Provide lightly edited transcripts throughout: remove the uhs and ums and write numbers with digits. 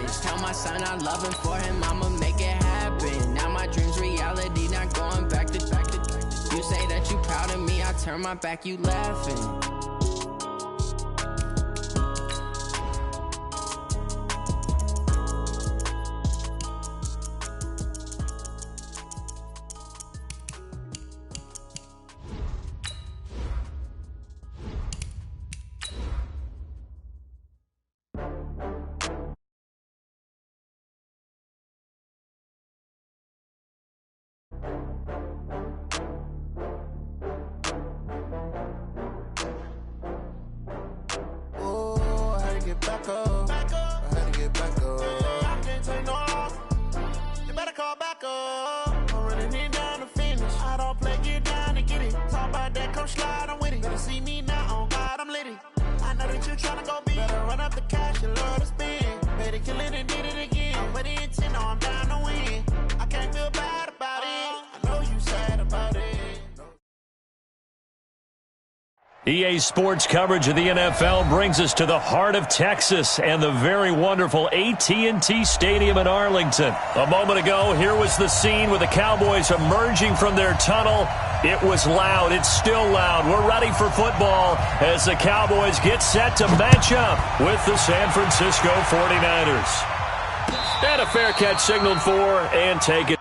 savage. Tell my son I love him, for him I'ma make it happen. Now my dreams reality, not going back to. You say that you proud of me, I turn my back, you laughing. Back up. I had to get back up. I can't take no loss. You better call back up. I'm running it down to finish. I don't play, get down to get it. Talk about that, come slide, I'm with it. Better see me now, on God, I'm litty. I know that you tryna go big. Better run up the cash, you love to spend. Better kill it and did it again. I'm with the intent, no, I'm down to win. I can't feel bad about it. I know you sad about it. EA Sports coverage of the NFL brings us to the heart of Texas and the very wonderful AT&T Stadium in Arlington. A moment ago, here was the scene with the Cowboys emerging from their tunnel. It was loud. It's still loud. We're ready for football as the Cowboys get set to match up with the San Francisco 49ers. And a fair catch signaled for and taken.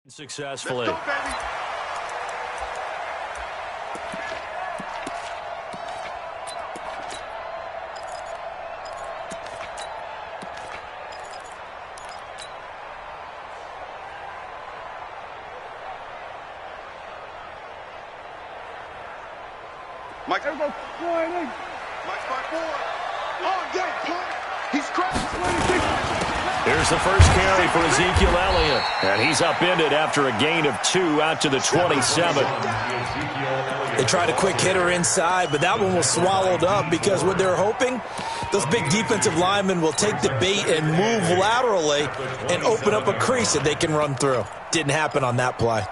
Successfully. Let's go, baby. Mike, there we go. Mike's by 4. Oh, yeah, he's crushed. Here's the first carry for Ezekiel Elliott. And he's upended after a gain of 2 out to the 27. They tried a quick hitter inside, but that one was swallowed up because what they're hoping, those big defensive linemen will take the bait and move laterally and open up a crease that they can run through. Didn't happen on that play.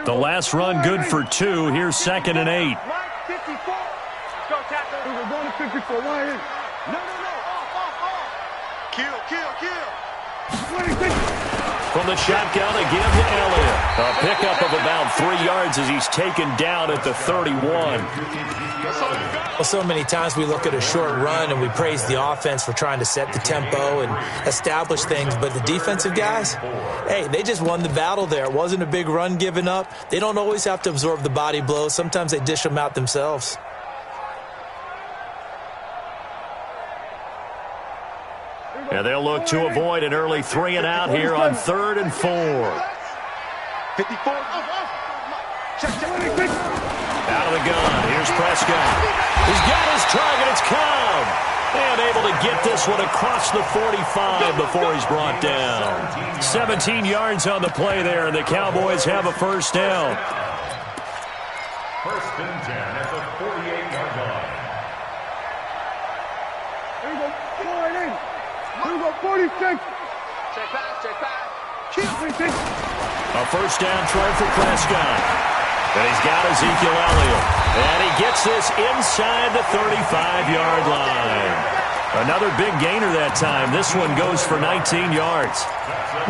The last run good for 2. Here's 2nd and 8. 54. Go tackle. We're going to 54. Why in? No. Off. Kill. From the shotgun again to Elliott. A pickup of about 3 yards as he's taken down at the 31. Well, so many times we look at a short run and we praise the offense for trying to set the tempo and establish things, but the defensive guys, hey, they just won the battle there. It wasn't a big run given up. They don't always have to absorb the body blows. Sometimes they dish them out themselves. And they'll look to avoid an early 3 and out here on 3rd and 4. 54. Check. Out of the gun. Here's Prescott. He's got his target. It's Cobb. And able to get this one across the 45 before he's brought down. 17 yards on the play there, and the Cowboys have a first down. First and 10 at the 48-yard line. Here we go. Go right in. Here we go. 46. Check back. Kill. A first down try for Prescott. And he's got Ezekiel Elliott. And he gets this inside the 35-yard line. Another big gainer that time. This one goes for 19 yards.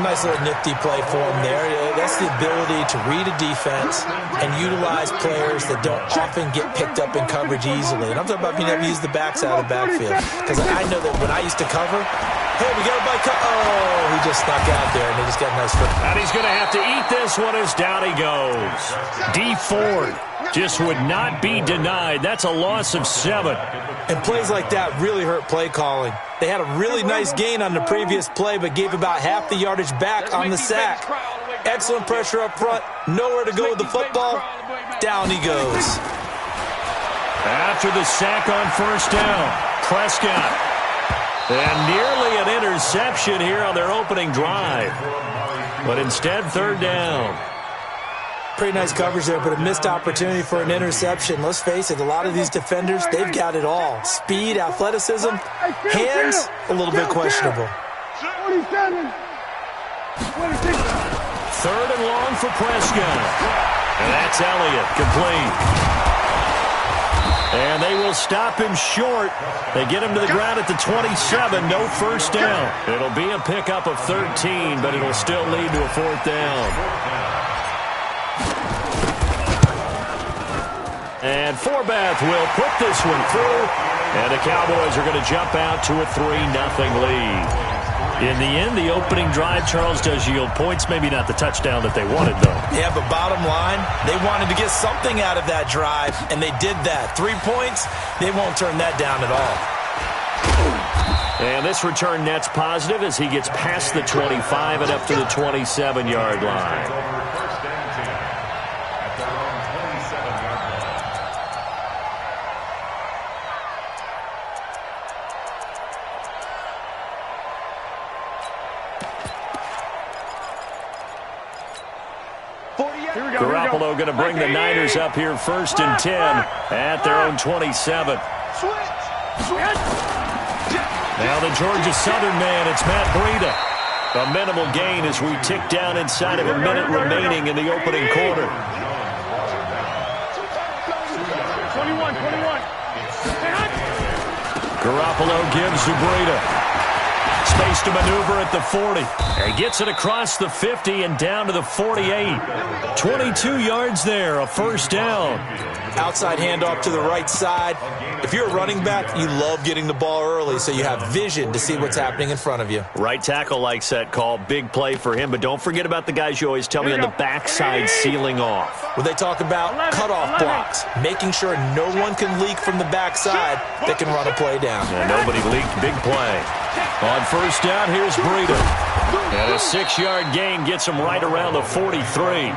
Nice little nifty play for him there. That's the ability to read a defense and utilize players that don't often get picked up in coverage easily. And I'm talking about being able to use the backside of the backfield. Because I know that when I used to cover, hey, we got a bike. Oh, he just snuck out there, and they just got a nice foot. And he's going to have to eat this one as down he goes. D Ford just would not be denied. That's a loss of 7. And plays like that really hurt play calling. They had a really nice gain on the previous play, but gave about half the yardage back on the sack. Excellent pressure up front. Nowhere to go with the football. Down he goes. After the sack on first down, Prescott. And nearly an interception here on their opening drive. But instead, third down. Pretty nice coverage there, but a missed opportunity for an interception. Let's face it, a lot of these defenders, they've got it all. Speed, athleticism, hands, a little bit questionable. 47. 26. Third and long for Prescott. And that's Elliott, complete. And they will stop him short. They get him to the ground at the 27. No first down. It'll be a pickup of 13, but it'll still lead to a fourth down. And Forbath will put this one through. And the Cowboys are going to jump out to a 3-0 lead. In the end, the opening drive, Charles, does yield points. Maybe not the touchdown that they wanted, though. Yeah, but bottom line, they wanted to get something out of that drive, and they did that. 3 points, they won't turn that down at all. And this return net's positive as he gets past the 25 and up to the 27-yard line. Garoppolo going to bring the Niners up here first and 10 at their own 27. Now the Georgia Southern man, it's Matt Breida. A minimal gain as we tick down inside of a minute remaining in the opening quarter. 21. Garoppolo gives to Breida. Space to maneuver at the 40. And gets it across the 50 and down to the 48. 22 yards there, a first down. Outside handoff to the right side. If you're a running back, you love getting the ball early so you have vision to see what's happening in front of you. Right tackle likes that call. Big play for him. But don't forget about the guys you always tell me on the backside sealing off. When they talk about cutoff blocks, making sure no one can leak from the backside that can run a play down. And nobody leaked. Big play. On first down, here's Breida. And a 6-yard gain gets him right around the 43.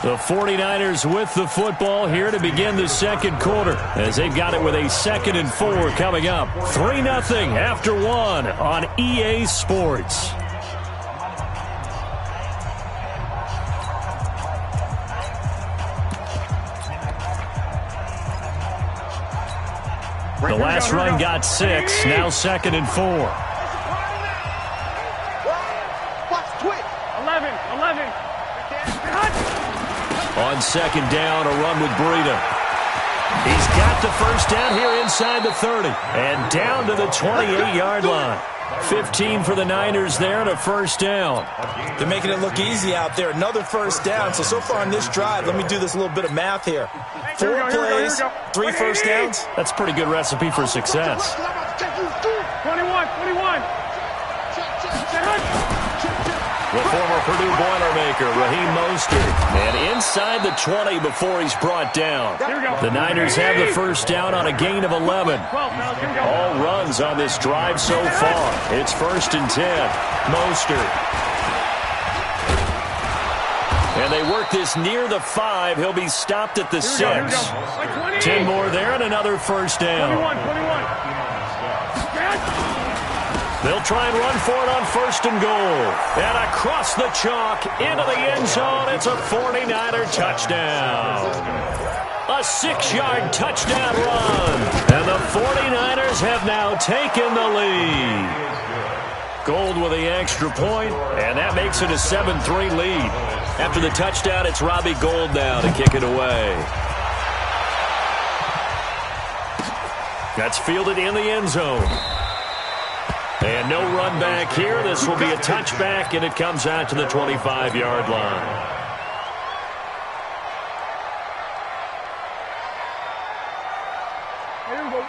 The 49ers with the football here to begin the second quarter as they've got it with a 2nd and 4 coming up. 3-0 after 1 on EA Sports. The last run got 6, now 2nd and 4. Watch twitch. 11. On second down, a run with Breida. He's got the first down here inside the 30 and down to the 28-yard line. 15 for the Niners there and a first down. They're making it look easy out there. Another first down. So far on this drive, let me do this little bit of math here. 4 plays, 3 first downs. That's a pretty good recipe for success. 21. The former Purdue Boilermaker, Raheem Mostert. And inside the 20 before he's brought down. The Niners have the first down on a gain of 11. All runs on this drive so far. It's 1st and 10. Mostert. And they work this near the 5. He'll be stopped at the 6. 10 more there and another first down. 21. They'll try and run for it on 1st and goal. And across the chalk into the end zone. It's a 49er touchdown. A 6-yard touchdown run. And the 49ers have now taken the lead. Gold with the extra point, and that makes it a 7-3 lead. After the touchdown, it's Robbie Gould now to kick it away. That's fielded in the end zone. And no run back here. This will be a touchback, and it comes out to the 25-yard line.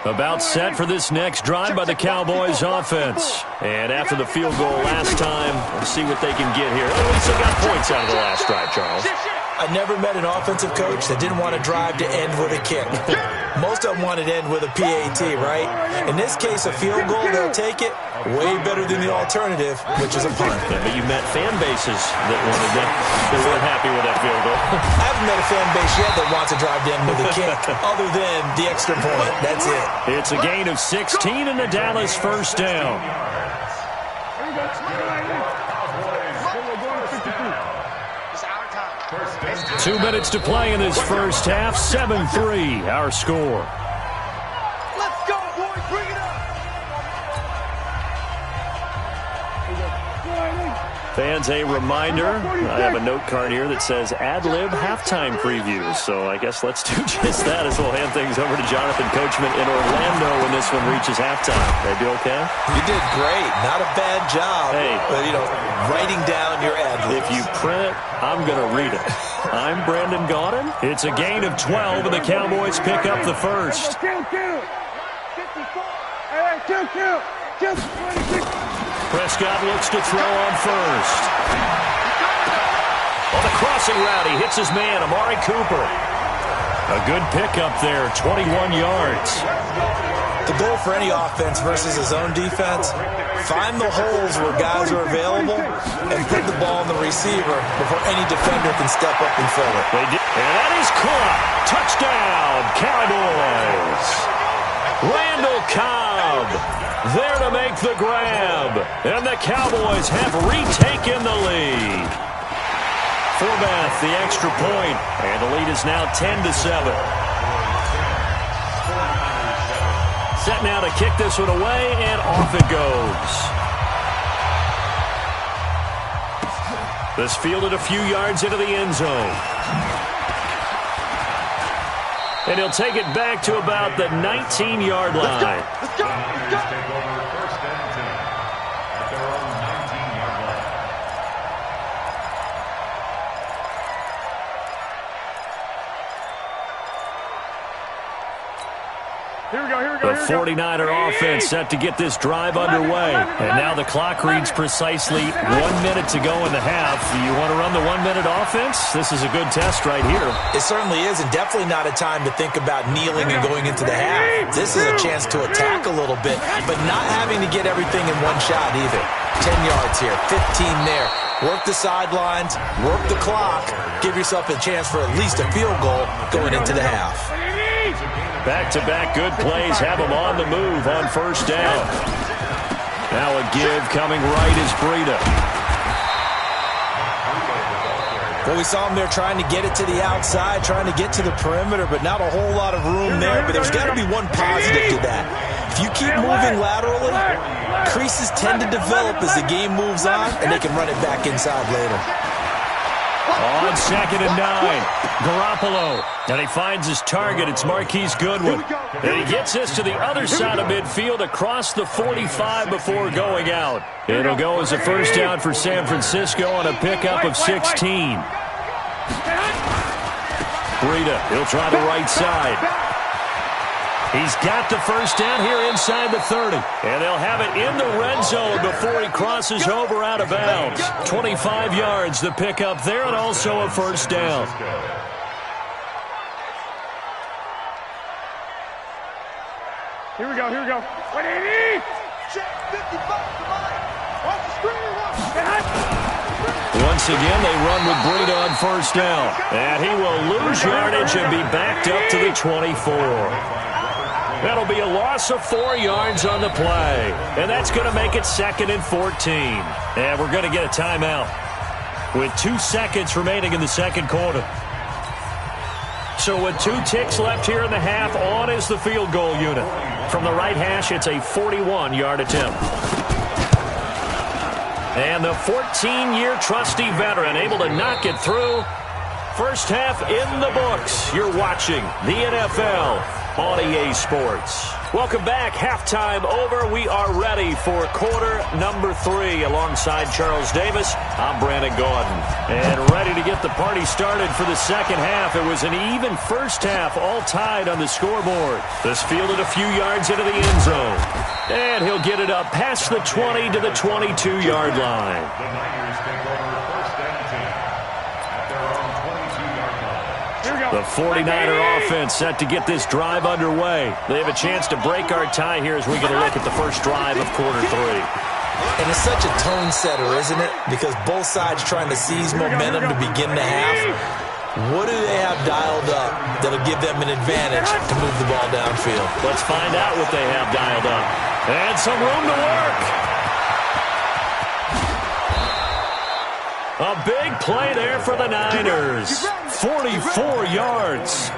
About set for this next drive by the Cowboys offense. And after the field goal last time, we'll see what they can get here. At least they got points out of the last drive, Charles. I never met an offensive coach that didn't want a drive to end with a kick. Most of them want it in with a PAT, right? In this case, a field goal, they'll take it way better than the alternative, which is a punt. Yeah, but you met fan bases that wanted that. They weren't happy with that field goal. I haven't met a fan base yet that wants to drive in with a kick other than the extra point. That's it. It's a gain of 16 and the Dallas first down. 2 minutes to play in this first half. 7-3, our score. Let's go, boys. Bring it up. Fans, a reminder, I have a note card here that says ad-lib halftime previews. So I guess let's do just that as we'll hand things over to Jonathan Coachman in Orlando when this one reaches halftime. They do okay? You did great. Not a bad job. Hey. But, writing down your ad-libs. If you print it, I'm going to read it. I'm Brandon Gaudin. It's a gain of 12, and the Cowboys pick up the first. Prescott looks to throw on first. On the crossing route, he hits his man, Amari Cooper. A good pickup there, 21 yards. The goal for any offense versus his own defense, find the holes where guys are available and put the ball in the receiver before any defender can step up and fill it. They did, and that is caught. Touchdown, Cowboys. Randall Cobb there to make the grab, and the Cowboys have retaken the lead. Forbath, the extra point, and the lead is now 10-7. Set now to kick this one away, and off it goes. This fielded a few yards into the end zone. And he'll take it back to about the 19-yard line. Let's go. The 49er offense set to get this drive underway. And now the clock reads precisely 1 minute to go in the half. You want to run the 1 minute offense? This is a good test right here. It certainly is, and definitely not a time to think about kneeling and going into the half. This is a chance to attack a little bit, but not having to get everything in one shot either. 10 yards here, 15 there. Work the sidelines, work the clock, give yourself a chance for at least a field goal going into the half. Back-to-back good plays have them on the move on first down. Now a give coming right is Breida. Well, we saw him there trying to get it to the outside, trying to get to the perimeter, but not a whole lot of room there. But there's got to be one positive to that. If you keep moving laterally, creases tend to develop as the game moves on, and they can run it back inside later. On 2nd and 9, Garoppolo. And he finds his target. It's Marquise Goodwin. And he gets this to the other side of midfield across the 45 before going out. It'll go as a first down for San Francisco on a pickup of 16. Breida, he'll try the right side. He's got the first down here inside the 30. And they'll have it in the red zone before he crosses over out of bounds. 25 yards, the pickup there, and also a first down. Here we go. 180. Check 55 to mine. Off the screen. Once again, they run with Breida on first down. And he will lose yardage and be backed up to the 24. That'll be a loss of 4 yards on the play. And that's going to make it 2nd and 14. And we're going to get a timeout with 2 seconds remaining in the second quarter. So with 2 ticks left here in the half, on is the field goal unit. From the right hash, it's a 41-yard attempt. And the 14-year trusty veteran able to knock it through. First half in the books. You're watching the NFL on EA Sports. Welcome back. Halftime over. We are ready for quarter number 3. Alongside Charles Davis, I'm Brandon Gaudin. And ready to get the party started for the second half. It was an even first half, all tied on the scoreboard. This fielded a few yards into the end zone. And he'll get it up past the 20 to the 22-yard line. The 49er offense set to get this drive underway. They have a chance to break our tie here as we get a look at the first drive of quarter 3. And it's such a tone setter, isn't it? Because both sides trying to seize momentum to begin the half. What do they have dialed up that'll give them an advantage to move the ball downfield? Let's find out what they have dialed up. And some room to work. A big play there for the Niners. 44 yards.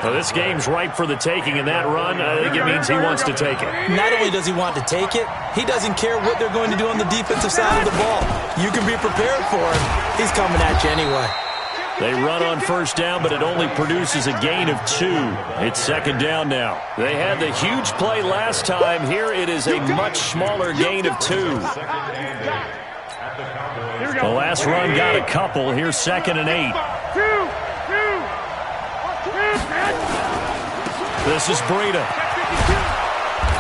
Well, this game's ripe for the taking, and that run, I think it means he wants to take it. Not only does he want to take it, he doesn't care what they're going to do on the defensive side of the ball. You can be prepared for him. He's coming at you anyway. They run on first down, but it only produces a gain of 2. It's second down now. They had the huge play last time. Here it is a much smaller gain of 2. The last run got a couple. Here's second and 8. This is Breida.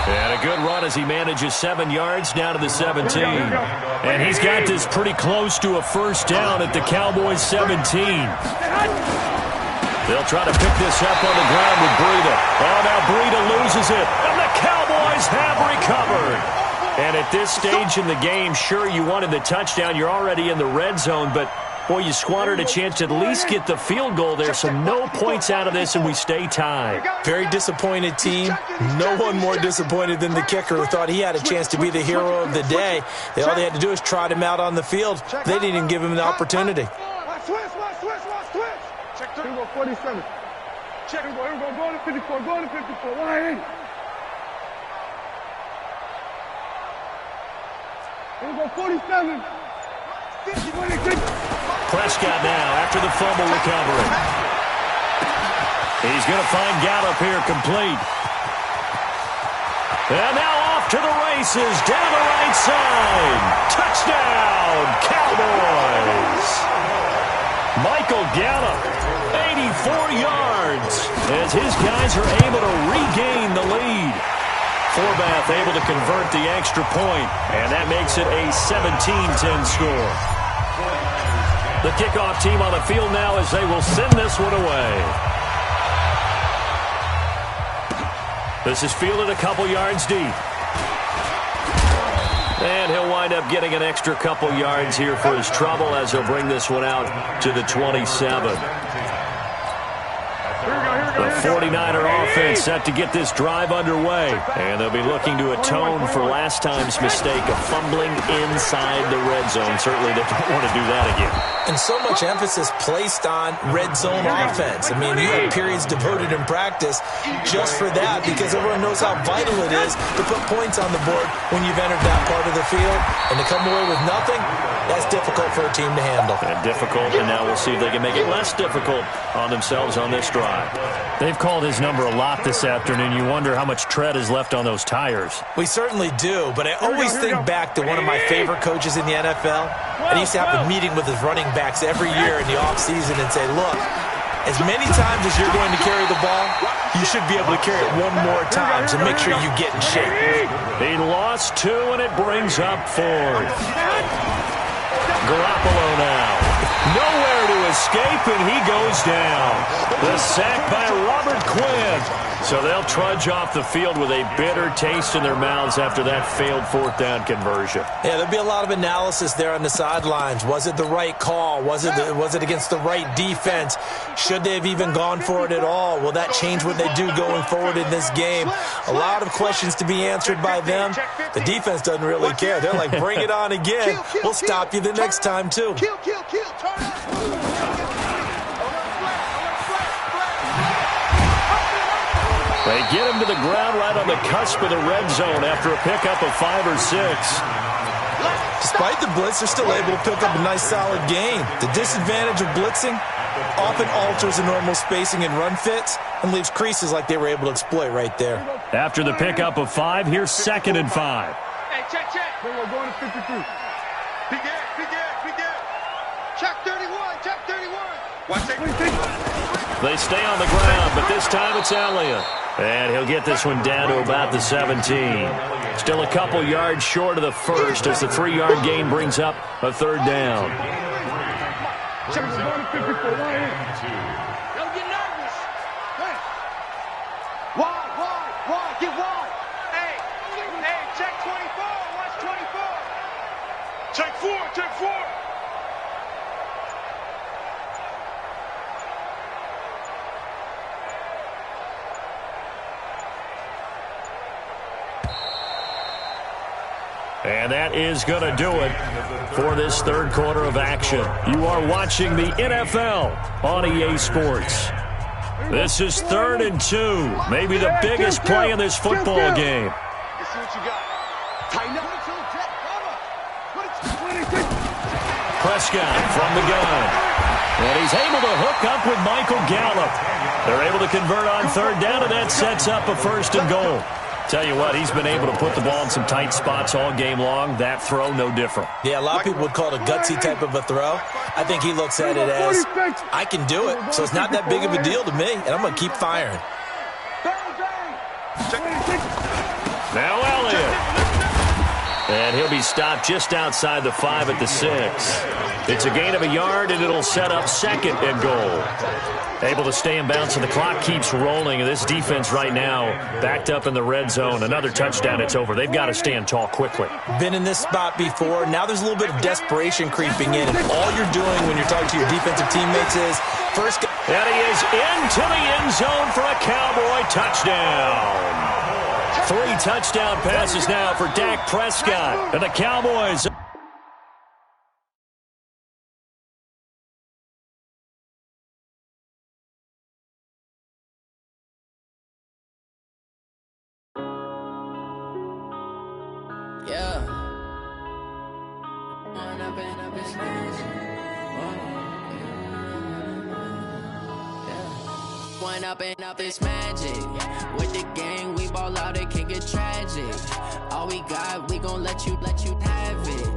And a good run as he manages 7 yards down to the 17. And he's got this pretty close to a first down at the Cowboys' 17. They'll try to pick this up on the ground with Breida. Oh, now Breida loses it. And the Cowboys have recovered. And at this stage in the game, sure, you wanted the touchdown. You're already in the red zone, but boy, you squandered a chance to at least get the field goal there, so no points out of this, and we stay tied. Very disappointed team. No one more disappointed than the kicker who thought he had a chance to be the hero of the day. All they had to do is trot him out on the field. They didn't even give him the opportunity. Check 47. Check. Here we go. Go to 54. Go to 54. 180. Here we go. 47. Prescott now after the fumble recovery. He's going to find Gallup here complete. And now off to the races down the right side. Touchdown, Cowboys. Michael Gallup, 84 yards as his guys are able to regain the lead. Forbath able to convert the extra point, and that makes it a 17-10 score. The kickoff team on the field now as they will send this one away. This is fielded a couple yards deep. And he'll wind up getting an extra couple yards here for his trouble as he'll bring this one out to the 27. The 49er offense set to get this drive underway. And they'll be looking to atone for last time's mistake of fumbling inside the red zone. Certainly they don't want to do that again. And so much emphasis placed on red zone offense. I mean, you have periods devoted in practice just for that because everyone knows how vital it is to put points on the board when you've entered that part of the field. And to come away with nothing, that's difficult for a team to handle. And difficult, and now we'll see if they can make it less difficult on themselves on this drive. They've called his number a lot this afternoon. You wonder how much tread is left on those tires. We certainly do, but I always think back to one of my favorite coaches in the NFL. And he used to have a meeting with his running backs every year in the offseason and say, look, as many times as you're going to carry the ball, you should be able to carry it one more time to make sure you get in shape. He lost 2, and it brings up 4th. Garoppolo now. Nowhere to escape, and he goes down. The sack by Robert Quinn. So they'll trudge off the field with a bitter taste in their mouths after that failed 4th down conversion. Yeah, there'll be a lot of analysis there on the sidelines. Was it the right call? Was it against the right defense? Should they have even gone for it at all? Will that change what they do going forward in this game? A lot of questions to be answered by them. The defense doesn't really care. They're like, bring it on again. We'll stop you the next time, too. They get him to the ground right on the cusp of the red zone after a pickup of 5 or 6. Despite the blitz, they're still able to pick up a nice solid gain. The disadvantage of blitzing often alters the normal spacing and run fits and leaves creases like they were able to exploit right there. After the pickup of 5, here's 2nd and 5. Hey, check. We're going to 53. Big gap. Check 31. Watch it. They stay on the ground, but this time it's Elliott. And he'll get this one down to about the 17. Still a couple yards short of the first as the 3-yard gain brings up a 3rd down. Check, we're going to 54. Get wide. Hey, check 24. Watch 24. Check 4, check 4. And that is going to do it for this third quarter of action. You are watching the NFL on EA Sports. This is 3rd and 2, maybe the biggest play in this football game. Let's see what you got. Tighten up. Prescott from the gun. And he's able to hook up with Michael Gallup. They're able to convert on 3rd down, and that sets up a 1st and goal. Tell you what, he's been able to put the ball in some tight spots all game long. That throw, no different. Yeah, a lot of people would call it a gutsy type of a throw. I think he looks at it as, I can do it, so it's not that big of a deal to me, and I'm going to keep firing. Now Elliott. And he'll be stopped just outside the 5 at the 6. It's a gain of a yard, and it'll set up 2nd and goal. Able to stay in bounds, and the clock keeps rolling. And this defense right now backed up in the red zone. Another touchdown, it's over. They've got to stand tall quickly. Been in this spot before. Now there's a little bit of desperation creeping in. And all you're doing when you're talking to your defensive teammates is first. And he is into the end zone for a Cowboy touchdown. 3 touchdown passes now for Dak Prescott. And the Cowboys. Yeah. One up and up is magic. With the gang, we ball out, it can get tragic. All we got, we gon' let you have it.